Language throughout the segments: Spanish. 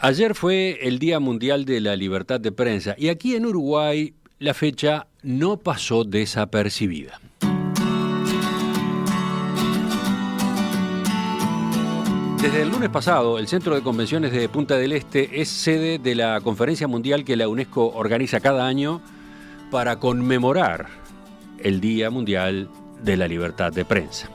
Ayer fue el Día Mundial de la Libertad de Prensa y aquí en Uruguay la fecha no pasó desapercibida. Desde el lunes pasado, el Centro de Convenciones de Punta del Este es sede de la conferencia mundial que la UNESCO organiza cada año para conmemorar el Día Mundial de la Libertad de Prensa.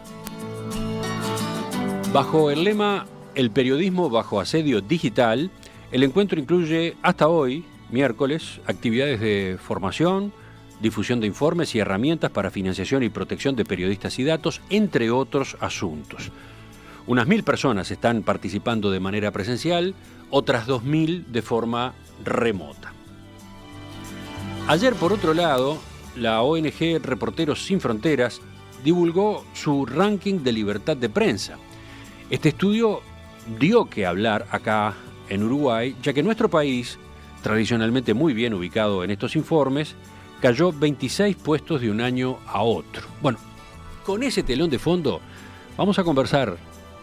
Bajo el lema "El periodismo bajo asedio digital", el encuentro incluye hasta hoy, miércoles, actividades de formación, difusión de informes y herramientas para financiación y protección de periodistas y datos, entre otros asuntos. Unas 1.000 personas están participando de manera presencial, otras 2.000 de forma remota. Ayer, por otro lado, la ONG Reporteros Sin Fronteras divulgó su ranking de libertad de prensa. Este estudio dio que hablar acá en Uruguay, ya que nuestro país, tradicionalmente muy bien ubicado en estos informes, cayó 26 puestos de un año a otro. Bueno, con ese telón de fondo, vamos a conversar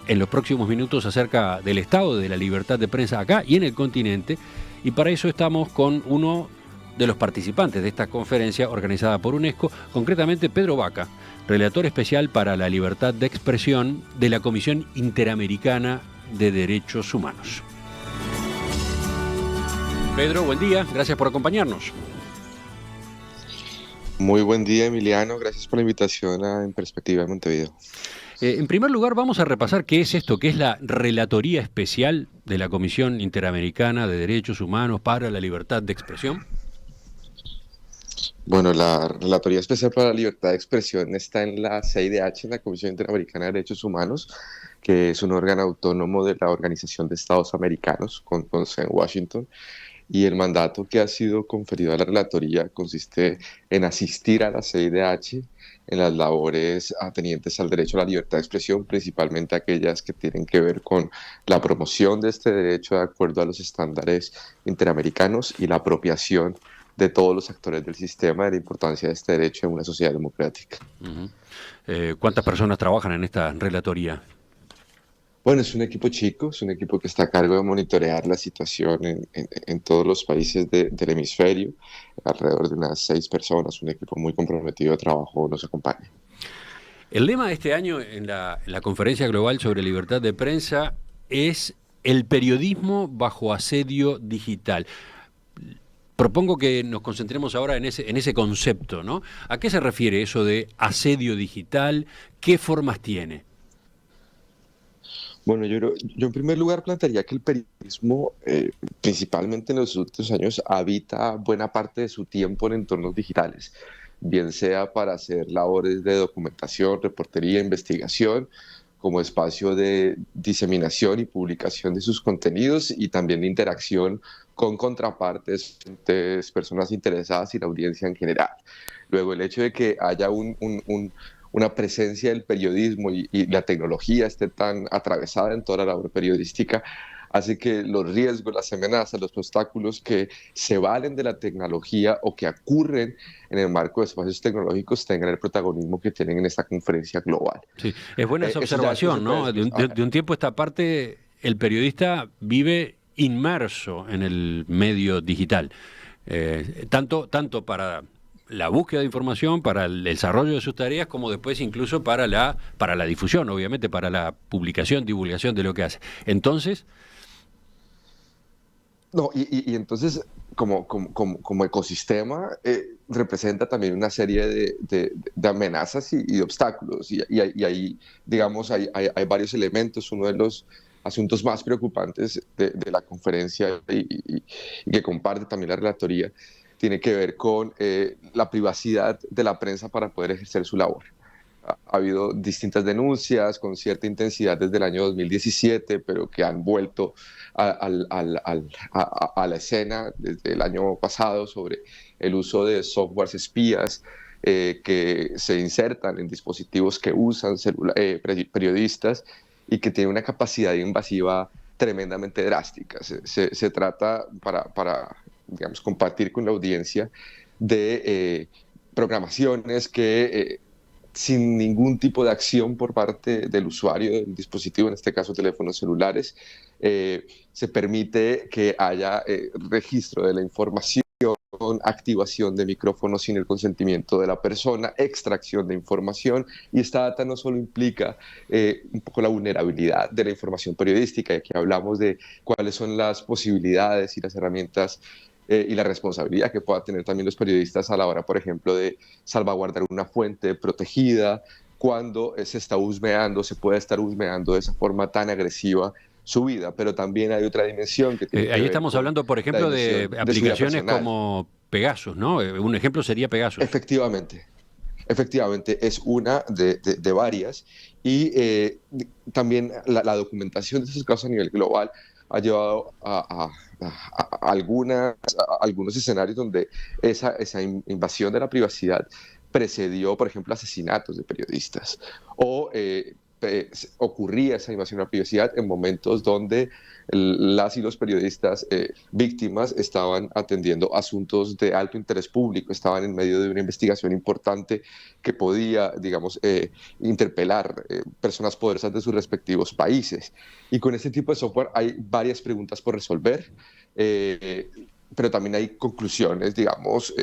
en los próximos minutos acerca del estado de la libertad de prensa acá y en el continente, y para eso estamos con uno de los participantes de esta conferencia organizada por UNESCO, concretamente Pedro Vaca, relator especial para la libertad de expresión de la Comisión Interamericana de Derechos Humanos. Pedro, buen día, gracias por acompañarnos. Muy buen día, Emiliano, gracias por la invitación a En Perspectiva de Montevideo. En primer lugar, vamos a repasar qué es esto, qué es la Relatoría Especial de la Comisión Interamericana de Derechos Humanos para la Libertad de Expresión. Bueno, la Relatoría Especial para la Libertad de Expresión está en la CIDH, en la Comisión Interamericana de Derechos Humanos, que es un órgano autónomo de la Organización de Estados Americanos, con sede en Washington, y el mandato que ha sido conferido a la Relatoría consiste en asistir a la CIDH en las labores atenientes al derecho a la libertad de expresión, principalmente aquellas que tienen que ver con la promoción de este derecho de acuerdo a los estándares interamericanos y la apropiación de todos los actores del sistema de la importancia de este derecho en una sociedad democrática. ¿Cuántas personas trabajan en esta relatoría? Bueno, es un equipo chico, es un equipo que está a cargo de monitorear la situación en todos los países del hemisferio. Alrededor de unas 6 personas, un equipo muy comprometido de trabajo nos acompaña. El lema de este año en la Conferencia Global sobre Libertad de Prensa es el periodismo bajo asedio digital. Propongo que nos concentremos ahora en ese concepto, ¿no? ¿A qué se refiere eso de asedio digital? ¿Qué formas tiene? Bueno, yo en primer lugar plantearía que el periodismo, principalmente en los últimos años, habita buena parte de su tiempo en entornos digitales, bien sea para hacer labores de documentación, reportería, investigación, como espacio de diseminación y publicación de sus contenidos y también de interacción con contrapartes, personas interesadas y la audiencia en general. Luego, el hecho de que haya una presencia del periodismo y la tecnología esté tan atravesada en toda la labor periodística, hace que los riesgos, las amenazas, los obstáculos que se valen de la tecnología o que ocurren en el marco de espacios tecnológicos tengan el protagonismo que tienen en esta conferencia global. Sí, es buena esa observación, ¿no? De un tiempo a esta parte, el periodista vive inmerso en el medio digital, tanto para la búsqueda de información, para el desarrollo de sus tareas, como después incluso para la difusión, obviamente, para la publicación, divulgación de lo que hace. Entonces... No, y entonces, como ecosistema, representa también una serie de amenazas y de obstáculos. Y ahí, digamos, hay varios elementos. Uno de los asuntos más preocupantes de la conferencia y que comparte también la relatoría tiene que ver con la privacidad de la prensa para poder ejercer su labor. Ha habido distintas denuncias con cierta intensidad desde el año 2017, pero que han vuelto a la escena desde el año pasado sobre el uso de softwares espías que se insertan en dispositivos que usan periodistas y que tienen una capacidad invasiva tremendamente drástica. Se trata, para digamos, compartir con la audiencia, de programaciones que sin ningún tipo de acción por parte del usuario del dispositivo, en este caso teléfonos celulares. Se permite que haya registro de la información, activación de micrófonos sin el consentimiento de la persona, extracción de información, y esta data no solo implica un poco la vulnerabilidad de la información periodística, y aquí hablamos de cuáles son las posibilidades y las herramientas y la responsabilidad que puedan tener también los periodistas a la hora, por ejemplo, de salvaguardar una fuente protegida, cuando se está husmeando, se puede estar husmeando de esa forma tan agresiva su vida, pero también hay otra dimensión que tiene que Ahí ver estamos con hablando, por la ejemplo, de dimensión de su vida aplicaciones personal. como Pegasus, ¿no? Un ejemplo sería Pegasus. Efectivamente, efectivamente, es una de varias, y también la documentación de esos casos a nivel global ha llevado a algunos escenarios donde esa invasión de la privacidad precedió, por ejemplo, asesinatos de periodistas, o ocurría esa invasión a la privacidad en momentos donde las y los periodistas víctimas estaban atendiendo asuntos de alto interés público, estaban en medio de una investigación importante que podía, digamos, interpelar personas poderosas de sus respectivos países. Y con este tipo de software hay varias preguntas por resolver, pero también hay conclusiones, digamos,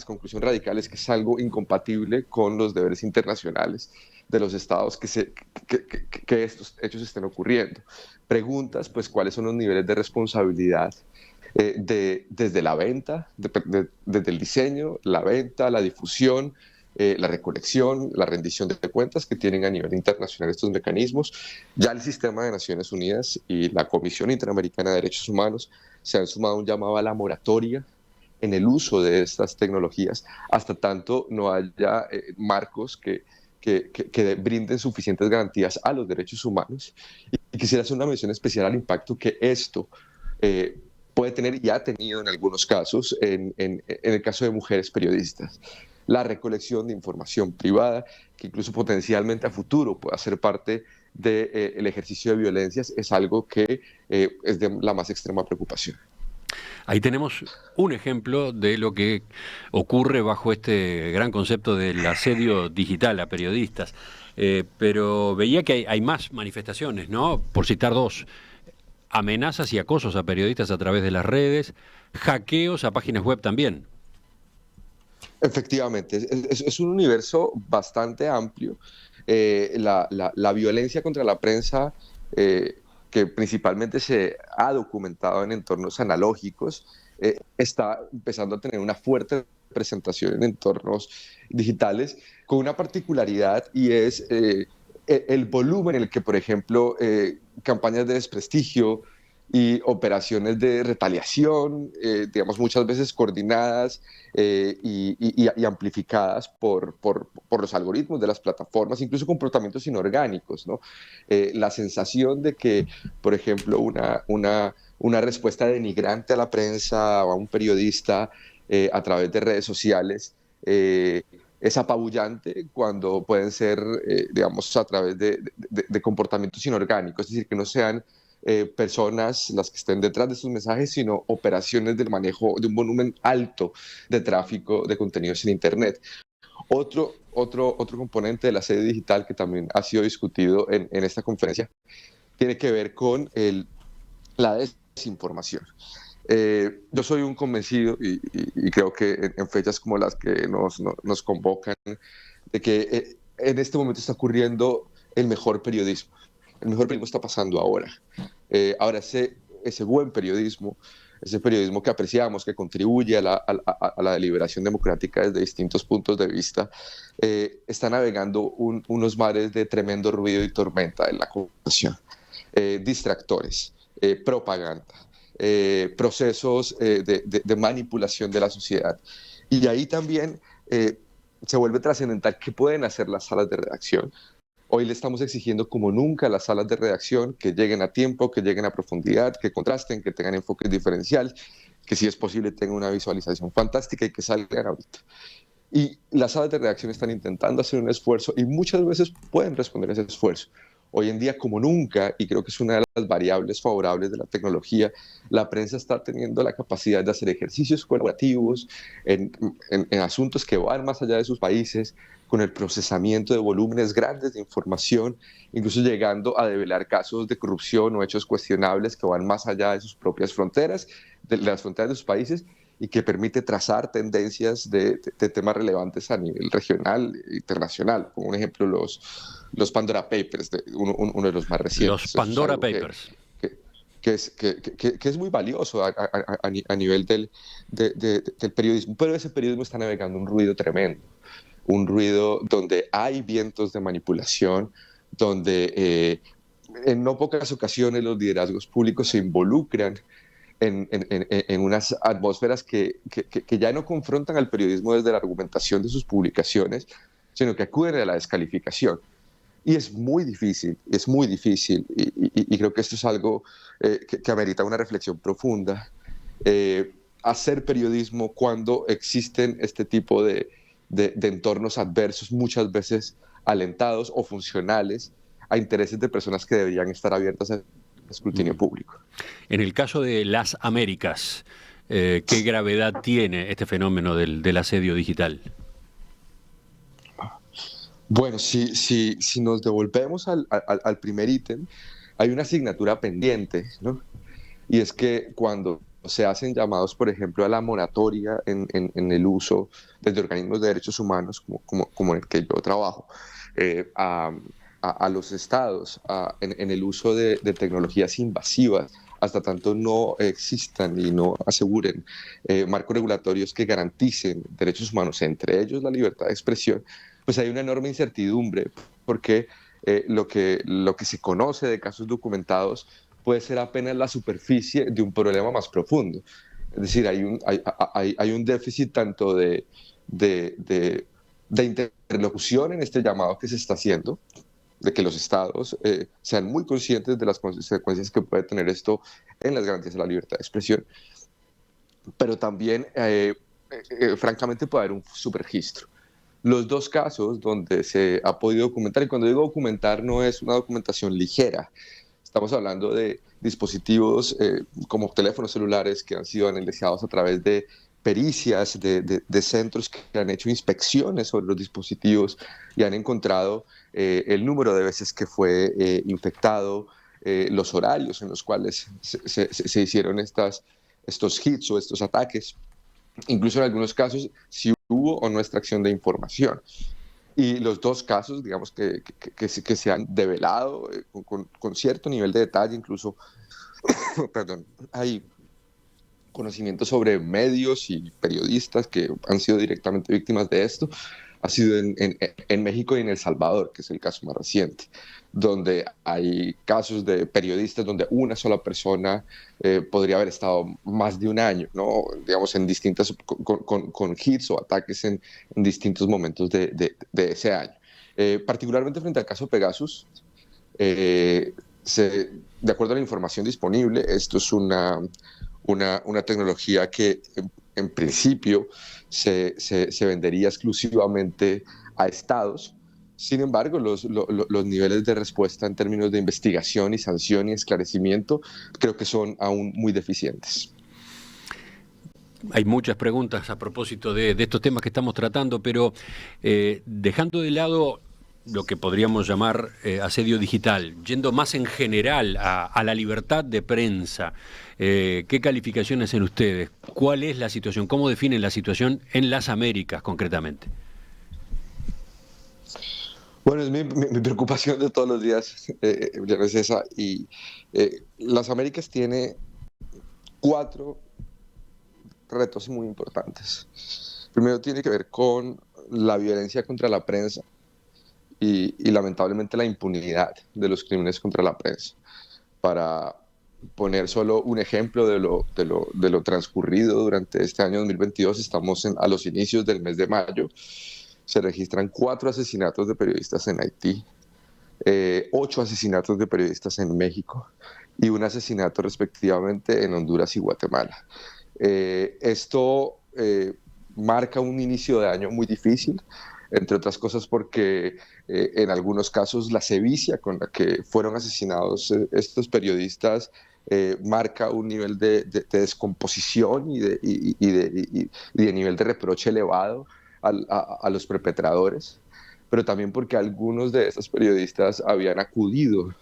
conclusión radicales, que es algo incompatible con los deberes internacionales de los estados que estos hechos estén ocurriendo. Preguntas, pues, cuáles son los niveles de responsabilidad desde la venta, desde el diseño, la venta, la difusión, la recolección, la rendición de cuentas que tienen a nivel internacional estos mecanismos. Ya el Sistema de Naciones Unidas y la Comisión Interamericana de Derechos Humanos se han sumado a un llamado a la moratoria en el uso de estas tecnologías, hasta tanto no haya marcos que brinden suficientes garantías a los derechos humanos. Y quisiera hacer una mención especial al impacto que esto puede tener y ha tenido en algunos casos, en el caso de mujeres periodistas. La recolección de información privada, que incluso potencialmente a futuro pueda ser parte del ejercicio de violencias, es algo que es de la más extrema preocupación. Ahí tenemos un ejemplo de lo que ocurre bajo este gran concepto del asedio digital a periodistas. Pero veía que hay más manifestaciones, ¿no? Por citar dos: amenazas y acosos a periodistas a través de las redes, hackeos a páginas web también. Efectivamente, es un universo bastante amplio. La violencia contra la prensa, que principalmente se ha documentado en entornos analógicos, está empezando a tener una fuerte representación en entornos digitales, con una particularidad, y es el volumen en el que, por ejemplo, campañas de desprestigio y operaciones de retaliación, digamos, muchas veces coordinadas y amplificadas por los algoritmos de las plataformas, incluso comportamientos inorgánicos, ¿no? La sensación de que, por ejemplo, una respuesta denigrante a la prensa o a un periodista a través de redes sociales es apabullante, cuando pueden ser, digamos, a través de comportamientos inorgánicos, es decir, que no sean personas las que estén detrás de sus mensajes, sino operaciones del manejo de un volumen alto de tráfico de contenidos en Internet. Otro componente de la sede digital que también ha sido discutido en esta conferencia tiene que ver con la desinformación. Yo soy un convencido, y creo que en fechas como las que nos convocan, de que en este momento está ocurriendo el mejor periodismo. El mejor periodismo está pasando ahora. Ahora ese buen periodismo, ese periodismo que apreciamos, que contribuye a la deliberación democrática desde distintos puntos de vista, está navegando unos mares de tremendo ruido y tormenta en la comunicación. Distractores, propaganda, procesos de manipulación de la sociedad. Y ahí también se vuelve trascendental qué pueden hacer las salas de redacción. Hoy le estamos exigiendo como nunca a las salas de redacción que lleguen a tiempo, que lleguen a profundidad, que contrasten, que tengan enfoques diferenciales, que si es posible tengan una visualización fantástica y que salgan ahorita. Y las salas de redacción están intentando hacer un esfuerzo y muchas veces pueden responder a ese esfuerzo. Hoy en día, como nunca, y creo que es una de las variables favorables de la tecnología, la prensa está teniendo la capacidad de hacer ejercicios colaborativos en asuntos que van más allá de sus países, con el procesamiento de volúmenes grandes de información, incluso llegando a develar casos de corrupción o hechos cuestionables que van más allá de sus propias fronteras, de las fronteras de sus países, y que permite trazar tendencias de temas relevantes a nivel regional e internacional. Como un ejemplo, los Pandora Papers, uno de los más Los recientes. Eso es Pandora algo Papers. que es muy valioso a nivel del periodismo, pero ese periodismo está navegando un ruido tremendo, un ruido donde hay vientos de manipulación, donde en no pocas ocasiones los liderazgos públicos se involucran en unas atmósferas que ya no confrontan al periodismo desde la argumentación de sus publicaciones, sino que acuden a la descalificación. Y es muy difícil, y creo que esto es algo que amerita una reflexión profunda. Hacer periodismo cuando existen este tipo de entornos adversos, muchas veces alentados o funcionales a intereses de personas que deberían estar abiertas al escrutinio público. En el caso de las Américas, ¿qué gravedad tiene este fenómeno del asedio digital? Bueno, si nos devolvemos al primer ítem, hay una asignatura pendiente, ¿no? Y es que cuando se hacen llamados, por ejemplo, a la moratoria en el uso desde organismos de derechos humanos, como en el que yo trabajo, a los estados en el uso de tecnologías invasivas, hasta tanto no existan y no aseguren marcos regulatorios que garanticen derechos humanos, entre ellos la libertad de expresión, pues hay una enorme incertidumbre, porque lo que se conoce de casos documentados puede ser apenas la superficie de un problema más profundo. Es decir, hay un déficit tanto de interlocución en este llamado que se está haciendo, de que los estados sean muy conscientes de las consecuencias que puede tener esto en las garantías de la libertad de expresión, pero también, francamente, puede haber un subregistro. Los dos casos donde se ha podido documentar, y cuando digo documentar no es una documentación ligera, estamos hablando de dispositivos como teléfonos celulares que han sido analizados a través de pericias de centros que han hecho inspecciones sobre los dispositivos y han encontrado el número de veces que fue infectado, los horarios en los cuales se hicieron estos hits o estos ataques, incluso en algunos casos si hubo o no extracción de información. Y los dos casos, digamos, que se han develado con cierto nivel de detalle, incluso, perdón, hay conocimiento sobre medios y periodistas que han sido directamente víctimas de esto, ha sido en México y en El Salvador, que es el caso más reciente, donde hay casos de periodistas donde una sola persona podría haber estado más de un año, ¿no? Digamos, en distintas, con hits o ataques en distintos momentos de ese año. Particularmente frente al caso Pegasus, de acuerdo a la información disponible, esto es una tecnología que en principio se vendería exclusivamente a estados. Sin embargo, los niveles de respuesta en términos de investigación y sanción y esclarecimiento creo que son aún muy deficientes. Hay muchas preguntas a propósito de estos temas que estamos tratando, pero dejando de lado lo que podríamos llamar asedio digital, yendo más en general a la libertad de prensa, ¿qué calificaciones hacen ustedes? ¿Cuál es la situación? ¿Cómo definen la situación en las Américas concretamente? Bueno, es mi preocupación de todos los días, es esa, y las Américas tiene 4 retos muy importantes. Primero tiene que ver con la violencia contra la prensa y lamentablemente la impunidad de los crímenes contra la prensa. Para poner solo un ejemplo de lo transcurrido durante este año 2022, estamos a los inicios del mes de mayo, se registran 4 asesinatos de periodistas en Haití, 8 asesinatos de periodistas en México y un asesinato respectivamente en Honduras y Guatemala. Esto marca un inicio de año muy difícil, entre otras cosas porque en algunos casos la sevicia con la que fueron asesinados estos periodistas marca un nivel de descomposición y de nivel de reproche elevado a los perpetradores, pero también porque algunos de estos periodistas habían acudido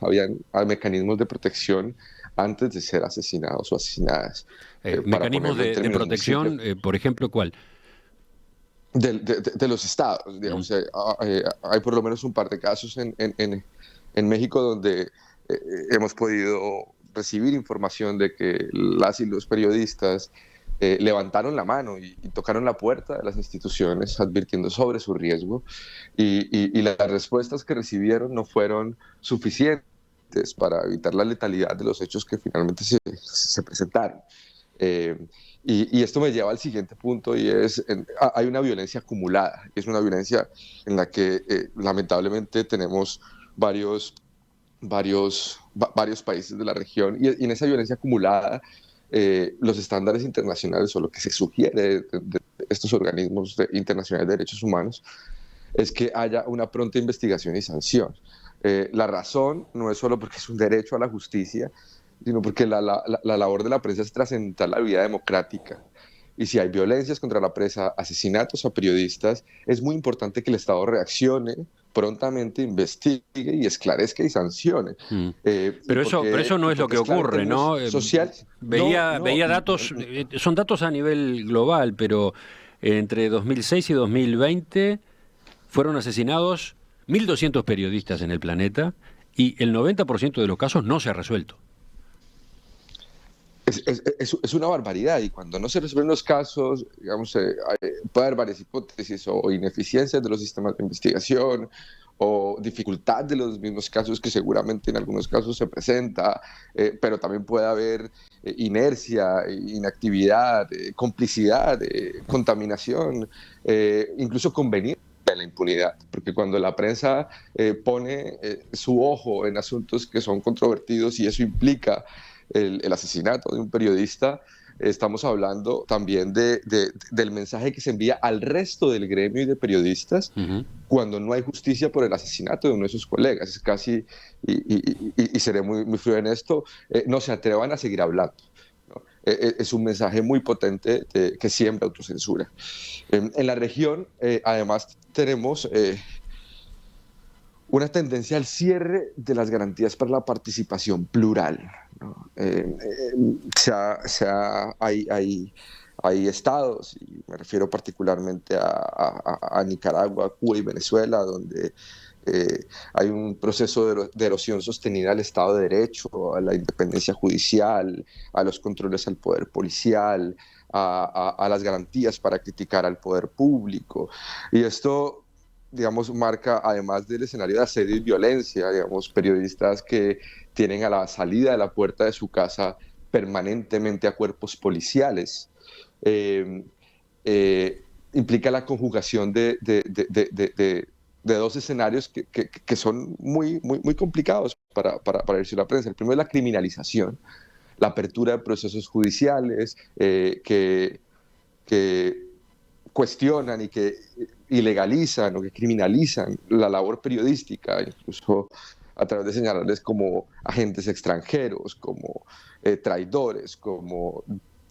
a mecanismos de protección antes de ser asesinados o asesinadas. Para Mecanismos ponerlo en de términos muy simples, protección, por ejemplo, ¿cuál? de los estados, Mm. digamos. Hay por lo menos un par de casos en México donde hemos podido recibir información de que las y los periodistas levantaron la mano y tocaron la puerta de las instituciones advirtiendo sobre su riesgo y las respuestas que recibieron no fueron suficientes para evitar la letalidad de los hechos que finalmente se presentaron. Eh, y esto me lleva al siguiente punto y es, hay una violencia acumulada, es una violencia en la que lamentablemente tenemos varios países de la región y en esa violencia acumulada los estándares internacionales o lo que se sugiere de estos organismos internacionales de derechos humanos es que haya una pronta investigación y sanción. La razón no es solo porque es un derecho a la justicia, sino porque la labor de la prensa es trascendental a la vida democrática. Y si hay violencias contra la prensa, asesinatos a periodistas, es muy importante que el Estado reaccione prontamente, investigue y esclarezca y sancione. Mm. Pero eso no Y es lo porque que es claro en ocurre, términos ¿no? sociales. No, no, Veía datos, son datos a nivel global, pero entre 2006 y 2020 fueron asesinados 1.200 periodistas en el planeta y el 90% de los casos no se ha resuelto. es una barbaridad y cuando no se resuelven los casos, digamos, puede haber varias hipótesis o ineficiencias de los sistemas de investigación o dificultad de los mismos casos que seguramente en algunos casos se presenta, pero también puede haber inercia, inactividad, complicidad, contaminación, incluso conveniencia de la impunidad, porque cuando la prensa pone su ojo en asuntos que son controvertidos y eso implica el asesinato de un periodista, estamos hablando también del mensaje que se envía al resto del gremio y de periodistas Ujú. cuando no hay justicia por el asesinato de uno de sus colegas. Es casi, y seré muy frío en esto, no se atrevan a seguir hablando. ¿No? Es un mensaje muy potente que siembra autocensura. En la región, además, tenemos una tendencia al cierre de las garantías para la participación plural, ¿no? Hay estados, y me refiero particularmente a Nicaragua, Cuba y Venezuela, donde hay un proceso de erosión sostenida al Estado de Derecho, a la independencia judicial, a los controles al poder policial, a las garantías para criticar al poder público. Y esto, digamos, marca, además del escenario de asedio y violencia, digamos, periodistas que tienen a la salida de la puerta de su casa permanentemente a cuerpos policiales. Eh, eh, Implica la conjugación de dos escenarios que son muy complicados para decir la prensa. El primero es la criminalización, la apertura de procesos judiciales que cuestionan y que ilegalizan o que criminalizan la labor periodística, incluso a través de señalarles como agentes extranjeros, como traidores, como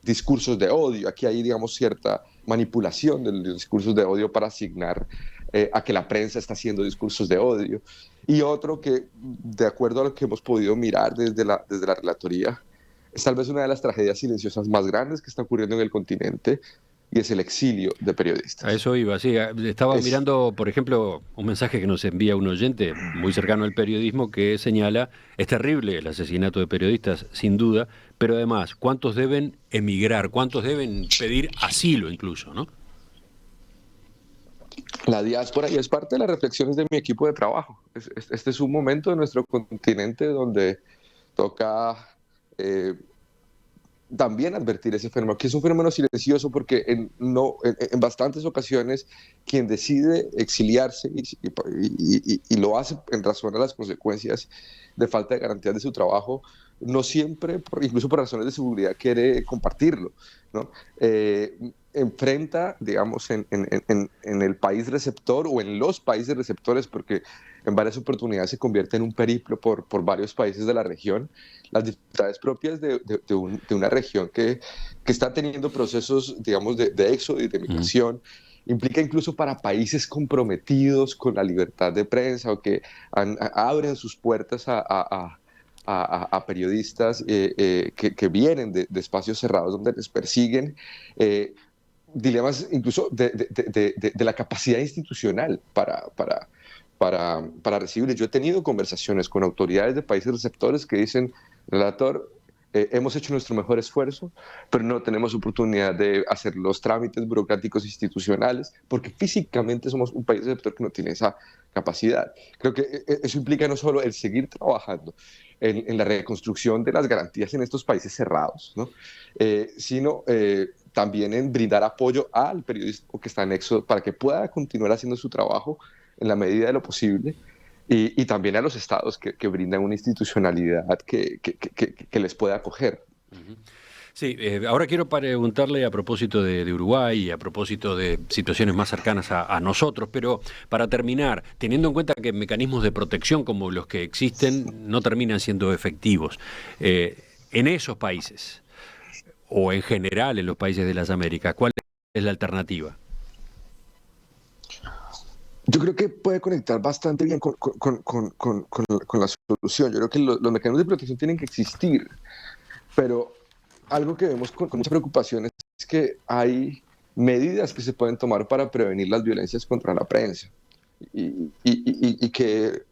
discursos de odio. Aquí hay, digamos, cierta manipulación de los discursos de odio para asignar a que la prensa está haciendo discursos de odio. Y otro que, de acuerdo a lo que hemos podido mirar desde la relatoría, es tal vez una de las tragedias silenciosas más grandes que está ocurriendo en el continente, y es el exilio de A periodistas. eso iba, sí. Estaba Es, mirando, por ejemplo, un mensaje que nos envía un oyente muy cercano al periodismo que señala, es terrible el asesinato de periodistas, sin duda, pero además, ¿cuántos deben emigrar? ¿Cuántos deben pedir asilo incluso, ¿no? la diáspora y es parte de las reflexiones de mi equipo de trabajo. Este es un momento de nuestro continente donde toca eh, también advertir ese fenómeno, que es un fenómeno silencioso porque en bastantes ocasiones quien decide exiliarse y lo hace en razón a las consecuencias de falta de garantías de su trabajo, no siempre, incluso por razones de seguridad, quiere compartirlo, ¿no? enfrenta, digamos, en el país receptor o en los países receptores, porque en varias oportunidades se convierte en un periplo por varios países de la región, las dificultades propias de una región que está teniendo procesos, digamos, de éxodo y de migración, implica incluso para países comprometidos con la libertad de prensa o que abren sus puertas a periodistas que vienen de espacios cerrados donde les persiguen, dilemas incluso de la capacidad institucional para recibirles. Yo he tenido conversaciones con autoridades de países receptores que dicen, relator, hemos hecho nuestro mejor esfuerzo, pero no tenemos oportunidad de hacer los trámites burocráticos institucionales, porque físicamente somos un país receptor que no tiene esa capacidad. Creo que eso implica no solo el seguir trabajando en la reconstrucción de las garantías en estos países cerrados, ¿no? Sino también en brindar apoyo al periodismo que está en éxodo para que pueda continuar haciendo su trabajo en la medida de lo posible, y también a los estados que brindan una institucionalidad que les pueda acoger. Sí, ahora quiero preguntarle a propósito de Uruguay y a propósito de situaciones más cercanas a nosotros, pero para terminar, teniendo en cuenta que mecanismos de protección como los que existen no terminan siendo efectivos, en esos países o en general en los países de las Américas, ¿cuál es la alternativa? Yo creo que puede conectar bastante bien con la solución. Yo creo que los mecanismos de protección tienen que existir, pero algo que vemos con mucha preocupación es que hay medidas que se pueden tomar para prevenir las violencias contra la prensa y que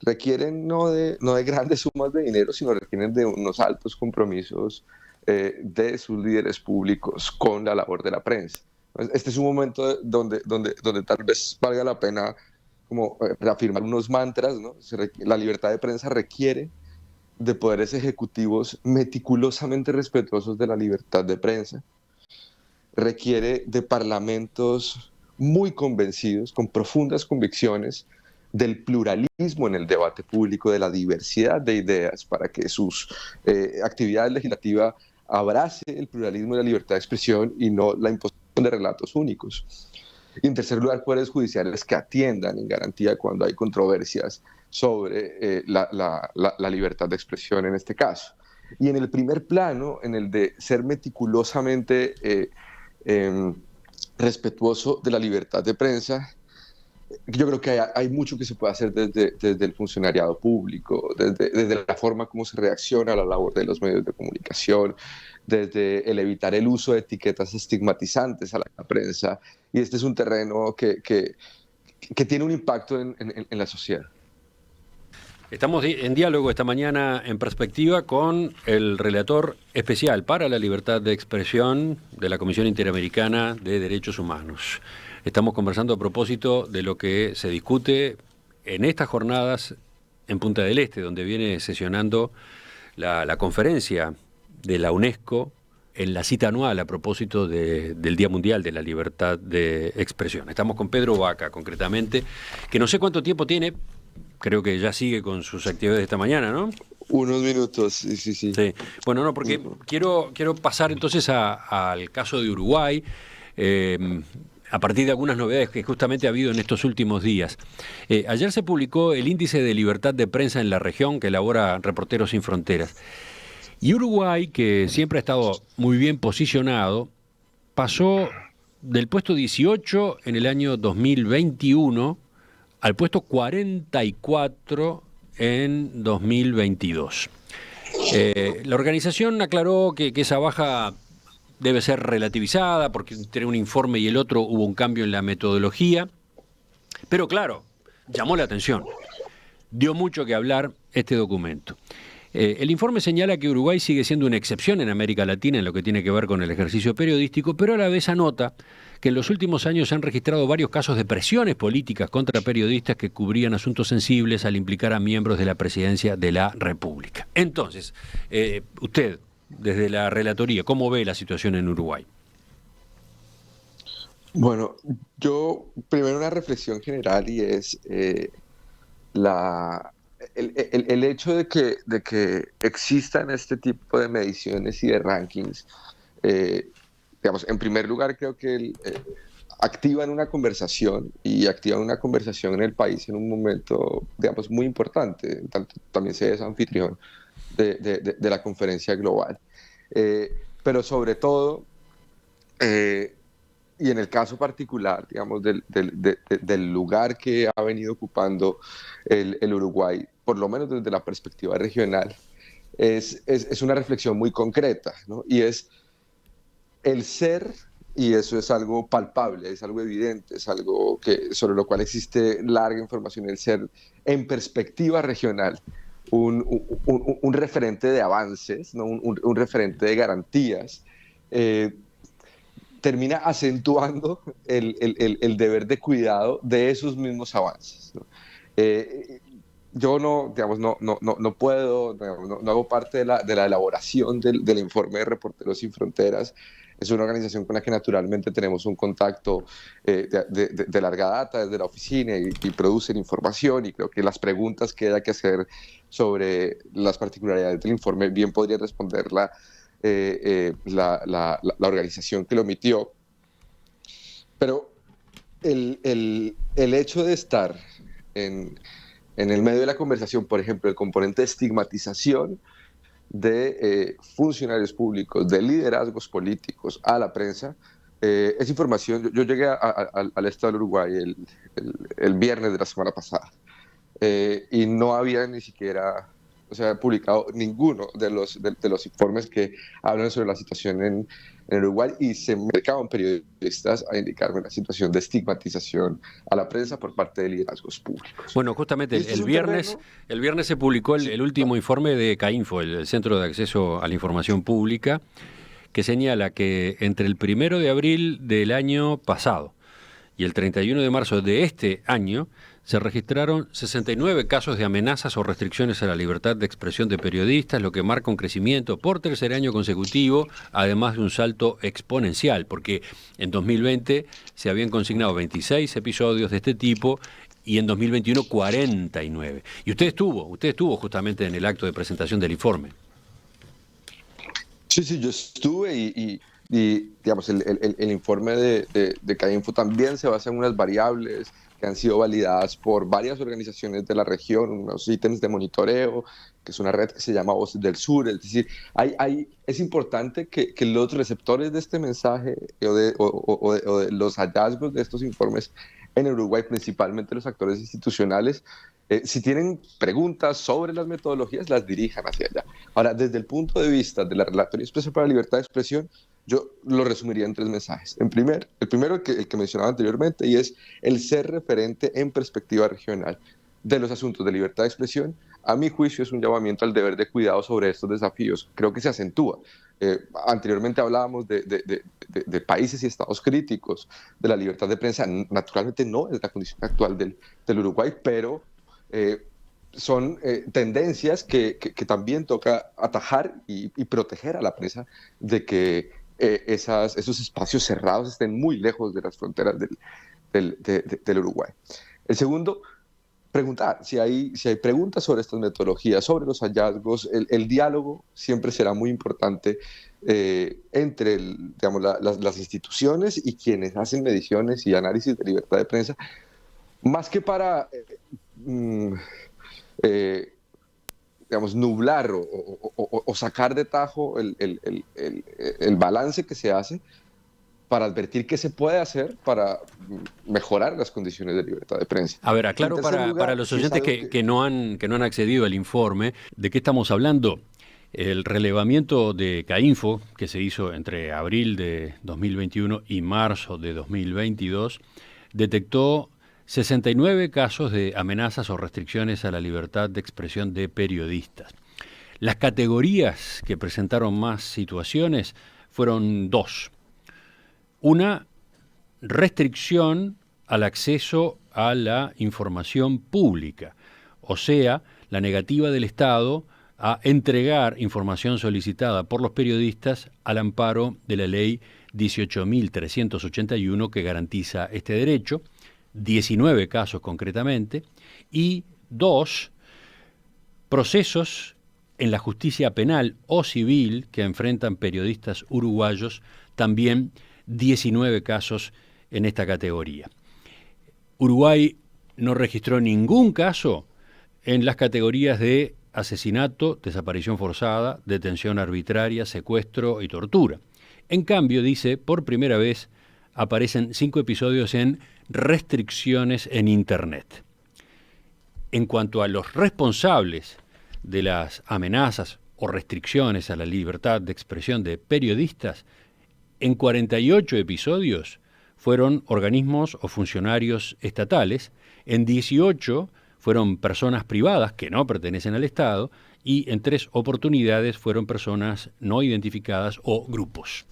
requieren no de grandes sumas de dinero, sino requieren de unos altos compromisos de sus líderes públicos con la labor de la prensa. Este es un momento donde tal vez valga la pena como afirmar unos mantras, ¿no? La libertad de prensa requiere de poderes ejecutivos meticulosamente respetuosos de la libertad de prensa, requiere de parlamentos muy convencidos, con profundas convicciones del pluralismo en el debate público, de la diversidad de ideas, para que sus actividades legislativas abrace el pluralismo y la libertad de expresión y no la imposición de relatos únicos. Y en tercer lugar, poderes judiciales que atiendan en garantía cuando hay controversias sobre la libertad de expresión en este caso. Y en el primer plano, en el de ser meticulosamente respetuoso de la libertad de prensa, yo creo que hay mucho que se puede hacer desde el funcionariado público, desde la forma como se reacciona a la labor de los medios de comunicación, desde el evitar el uso de etiquetas estigmatizantes a la prensa. Y este es un terreno que tiene un impacto en la sociedad. Estamos en diálogo esta mañana en Perspectiva con el relator especial para la libertad de expresión de la Comisión Interamericana de Derechos Humanos. Estamos conversando a propósito de lo que se discute en estas jornadas en Punta del Este, donde viene sesionando la conferencia de la UNESCO en la cita anual a propósito del Día Mundial de la Libertad de Expresión. Estamos con Pedro Vaca, concretamente, que no sé cuánto tiempo tiene. Creo que ya sigue con sus actividades de esta mañana, ¿no? Unos minutos, sí. Sí. Bueno, no, porque quiero pasar entonces al caso de Uruguay, a partir de algunas novedades que justamente ha habido en estos últimos días. Ayer se publicó el Índice de Libertad de Prensa en la región que elabora Reporteros Sin Fronteras. Y Uruguay, que siempre ha estado muy bien posicionado, pasó del puesto 18 en el año 2021 al puesto 44 en 2022. La organización aclaró que esa baja debe ser relativizada porque entre un informe y el otro hubo un cambio en la metodología, pero claro, llamó la atención. Dio mucho que hablar este documento. El informe señala que Uruguay sigue siendo una excepción en América Latina en lo que tiene que ver con el ejercicio periodístico, pero a la vez anota que en los últimos años se han registrado varios casos de presiones políticas contra periodistas que cubrían asuntos sensibles al implicar a miembros de la presidencia de la República. Entonces, usted, desde la relatoría, ¿cómo ve la situación en Uruguay? Bueno, yo primero una reflexión general y es el hecho de que existan este tipo de mediciones y de rankings digamos, en primer lugar, creo que activan una conversación y activan una conversación en el país en un momento, digamos, muy importante. Tanto, también se es anfitrión de la conferencia global. Pero sobre todo, y en el caso particular, digamos, del lugar que ha venido ocupando el Uruguay, por lo menos desde la perspectiva regional, es una reflexión muy concreta, ¿no? Y es el ser, y eso es algo palpable, es algo evidente, es algo sobre lo cual existe larga información, el ser en perspectiva regional, un referente de avances, ¿no? Un referente de garantías, termina acentuando el deber de cuidado de esos mismos avances, ¿no? Yo no, digamos, no puedo, no hago parte de la elaboración del informe de Reporteros Sin Fronteras. Es una organización con la que naturalmente tenemos un contacto de larga data desde la oficina y producen información, y creo que las preguntas que hay que hacer sobre las particularidades del informe bien podría responderla la organización que lo emitió. Pero el hecho de estar en el medio de la conversación, por ejemplo, el componente de estigmatización de funcionarios públicos, de liderazgos políticos a la prensa, es información. Yo llegué al estado del Uruguay el viernes de la semana pasada, y no había ni siquiera, o sea, publicado ninguno de los informes que hablan sobre la situación en Uruguay, y se me acercaban periodistas a indicarme la situación de estigmatización a la prensa por parte de liderazgos públicos. Bueno, justamente el viernes se publicó el último informe de CAINFO, el Centro de Acceso a la Información Pública, que señala que entre el 1 de abril del año pasado y el 31 de marzo de este año se registraron 69 casos de amenazas o restricciones a la libertad de expresión de periodistas, lo que marca un crecimiento por tercer año consecutivo, además de un salto exponencial, porque en 2020 se habían consignado 26 episodios de este tipo y en 2021 49. Y usted estuvo justamente en el acto de presentación del informe. Sí, yo estuve y digamos, el informe de CAINFO también se basa en unas variables que han sido validadas por varias organizaciones de la región, unos ítems de monitoreo, que es una red que se llama Voces del Sur. Es decir, es importante que los receptores de este mensaje o de los hallazgos de estos informes en Uruguay, principalmente los actores institucionales, si tienen preguntas sobre las metodologías, las dirijan hacia allá. Ahora, desde el punto de vista de la Relatoría Expresa para la Libertad de Expresión, yo lo resumiría en 3 mensajes. El primero, el que mencionaba anteriormente, y es el ser referente en perspectiva regional de los asuntos de libertad de expresión. A mi juicio, es un llamamiento al deber de cuidado sobre estos desafíos. Creo que se acentúa. Anteriormente hablábamos de países y estados críticos de la libertad de prensa. Naturalmente no es la condición actual del Uruguay, pero son tendencias que también toca atajar y proteger a la prensa de que esos espacios cerrados estén muy lejos de las fronteras del Uruguay. El segundo, preguntar si hay preguntas sobre estas metodologías, sobre los hallazgos. El diálogo siempre será muy importante entre digamos, las instituciones y quienes hacen mediciones y análisis de libertad de prensa, más que para digamos, nublar o sacar de tajo el balance que se hace, para advertir qué se puede hacer para mejorar las condiciones de libertad de prensa. A ver, aclaro para los oyentes que no han accedido al informe, ¿de qué estamos hablando? El relevamiento de CAINFO, que se hizo entre abril de 2021 y marzo de 2022, detectó 69 casos de amenazas o restricciones a la libertad de expresión de periodistas. Las categorías que presentaron más situaciones fueron 2. Una, restricción al acceso a la información pública, o sea, la negativa del Estado a entregar información solicitada por los periodistas al amparo de la ley 18.381 que garantiza este derecho, 19 casos concretamente, y 2, procesos en la justicia penal o civil que enfrentan periodistas uruguayos, también 19 casos en esta categoría. Uruguay no registró ningún caso en las categorías de asesinato, desaparición forzada, detención arbitraria, secuestro y tortura. En cambio, dice, por primera vez aparecen 5 episodios en restricciones en Internet. En cuanto a los responsables de las amenazas o restricciones a la libertad de expresión de periodistas, en 48 episodios fueron organismos o funcionarios estatales, en 18 fueron personas privadas que no pertenecen al Estado y en 3 oportunidades fueron personas no identificadas o grupos.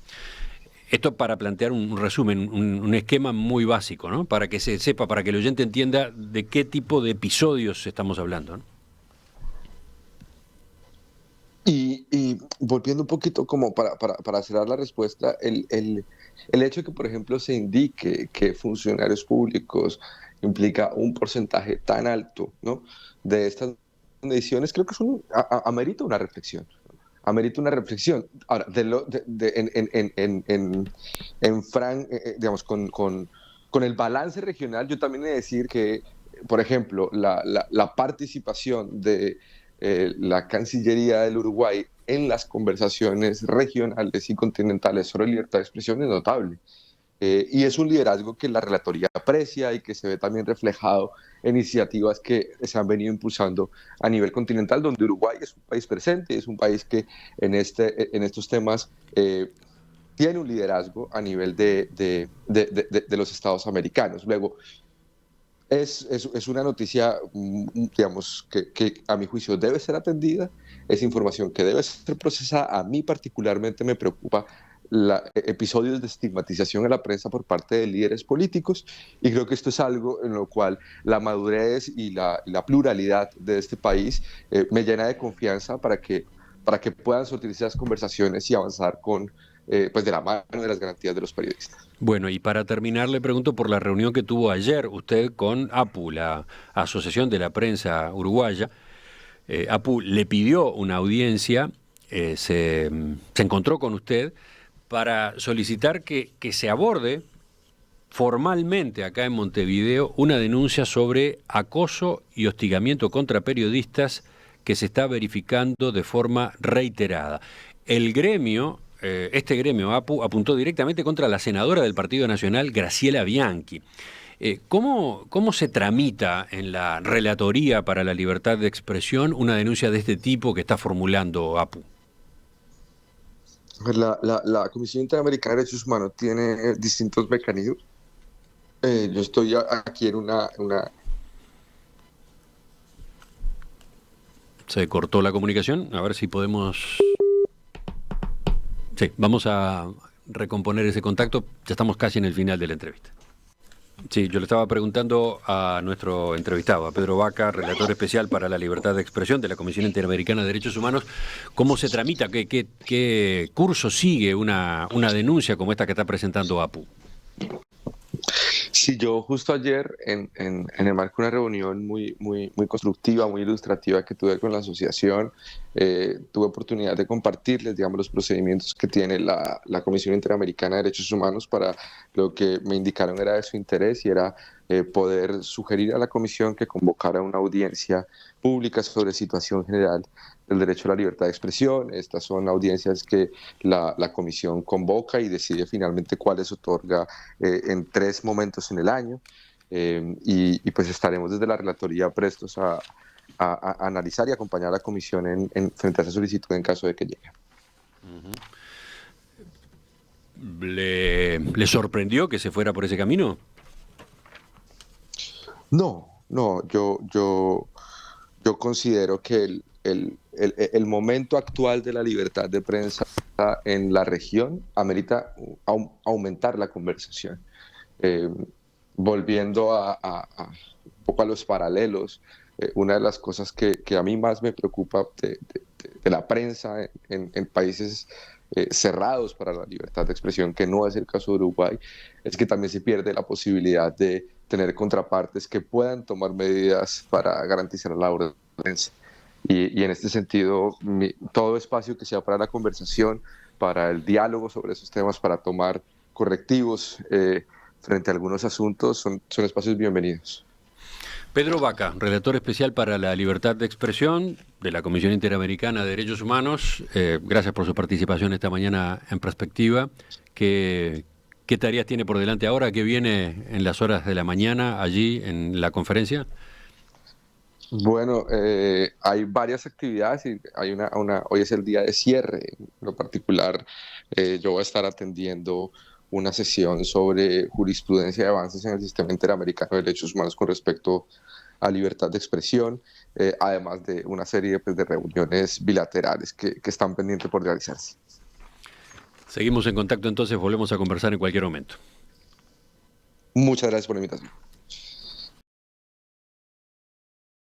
Esto para plantear un resumen, un esquema muy básico, ¿no? Para que se sepa, para que el oyente entienda de qué tipo de episodios estamos hablando, ¿no? Y volviendo un poquito como para cerrar la respuesta, el hecho de que, por ejemplo, se indique que funcionarios públicos implica un porcentaje tan alto, ¿no?, de estas mediciones, creo que es amerita una reflexión. Amerita una reflexión. Ahora, digamos, con el balance regional, yo también he de decir que, por ejemplo, la participación de la Cancillería del Uruguay en las conversaciones regionales y continentales sobre libertad de expresión es notable. Y es un liderazgo que la relatoría aprecia y que se ve también reflejado en iniciativas que se han venido impulsando a nivel continental, donde Uruguay es un país presente, es un país que en estos temas tiene un liderazgo a nivel de los estados americanos. Luego, es una noticia, digamos, que a mi juicio debe ser atendida, es información que debe ser procesada. A mí particularmente me preocupa episodios de estigmatización a la prensa por parte de líderes políticos, y creo que esto es algo en lo cual la madurez y la pluralidad de este país me llena de confianza para que puedan surtirse las conversaciones y avanzar pues de la mano de las garantías de los periodistas. Bueno, y para terminar le pregunto por la reunión que tuvo ayer usted con APU, la Asociación de la Prensa Uruguaya. APU le pidió una audiencia, se encontró con usted para solicitar que se aborde formalmente acá en Montevideo una denuncia sobre acoso y hostigamiento contra periodistas que se está verificando de forma reiterada. El gremio, este gremio APU, apuntó directamente contra la senadora del Partido Nacional, Graciela Bianchi. ¿Cómo se tramita en la Relatoría para la Libertad de Expresión una denuncia de este tipo que está formulando APU? La Comisión Interamericana de Derechos Humanos tiene distintos mecanismos. Yo estoy aquí en una... Se cortó la comunicación, a ver si podemos... Sí, vamos a recomponer ese contacto, ya estamos casi en el final de la entrevista. Sí, yo le estaba preguntando a nuestro entrevistado, a Pedro Vaca, relator especial para la libertad de expresión de la Comisión Interamericana de Derechos Humanos, cómo se tramita, qué curso sigue una denuncia como esta que está presentando APU. Sí, yo justo ayer, en el marco de una reunión muy constructiva, muy ilustrativa que tuve con la asociación, tuve oportunidad de compartirles, digamos, los procedimientos que tiene la Comisión Interamericana de Derechos Humanos. Para lo que me indicaron era de su interés, y era poder sugerir a la Comisión que convocara una audiencia pública sobre situación general del derecho a la libertad de expresión. Estas son audiencias que la Comisión convoca y decide finalmente cuáles otorga en 3 momentos en el año, y pues estaremos desde la Relatoría prestos a analizar y acompañar a la Comisión frente a esa solicitud en caso de que llegue. ¿Le sorprendió que se fuera por ese camino? No, yo considero que el momento actual de la libertad de prensa en la región amerita aumentar la conversación. Volviendo un poco a los paralelos, una de las cosas que a mí más me preocupa de la prensa en países cerrados para la libertad de expresión, que no es el caso de Uruguay, es que también se pierde la posibilidad de tener contrapartes que puedan tomar medidas para garantizar la labor de la prensa. Y en este sentido, todo espacio que sea para la conversación, para el diálogo sobre esos temas, para tomar correctivos frente a algunos asuntos, son espacios bienvenidos. Pedro Vaca, relator especial para la libertad de expresión de la Comisión Interamericana de Derechos Humanos, gracias por su participación esta mañana en Perspectiva. ¿Qué tareas tiene por delante ahora? ¿Qué viene en las horas de la mañana allí en la conferencia? Bueno, hay varias actividades y hay hoy es el día de cierre. En lo particular, yo voy a estar atendiendo una sesión sobre jurisprudencia y avances en el sistema interamericano de derechos humanos con respecto a libertad de expresión, además de una serie pues, de reuniones bilaterales que están pendientes por realizarse. Seguimos en contacto entonces, volvemos a conversar en cualquier momento. Muchas gracias por la invitación.